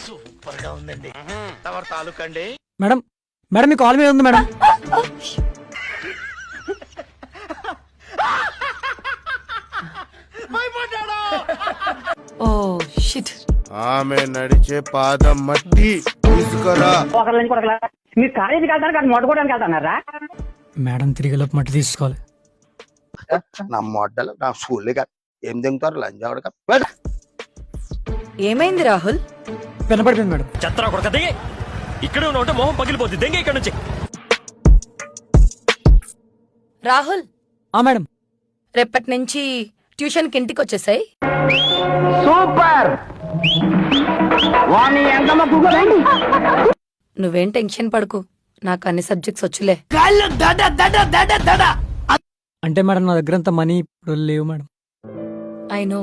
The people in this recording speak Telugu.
సూపర్ గా ఉందండి. తమరు తాలూకా అండి? మేడం మేడం మీ కాల్ మీద ఉంది మేడం. Oh shit. ఆమె నడిచే పాదం మట్టి తీసుకురా. మీరు కాలేజీకి వెళ్తాను అది మొట్టుకోవడానికి వెళ్తున్నారా? మేడం తిరిగేలోపు మట్టి తీసుకోవాలి. నా మొడ్డలు నా స్కూల్ ఏం దిగుతారు లంజావడక. ఏమైంది రాహుల్? వినపడిపోయింది మేడం. చెత్తరా కొడక దిగే. ఇక్కడ ఉంటే మొహం పగిలిపోద్ది. దెంగే ఇక్కడ నుంచి. రాహుల్ ఆ మేడం. రేపటి నుంచి ట్యూషన్ కి ఇంటికి వచ్చేసాయి. సూపర్. నువ్వేం టెన్షన్ పడకు, నాకు అన్ని సబ్జెక్ట్స్ వచ్చులే. అంటే మేడం నా దగ్గర అంత మనీ ఇప్పుడు లేవు మేడం. I know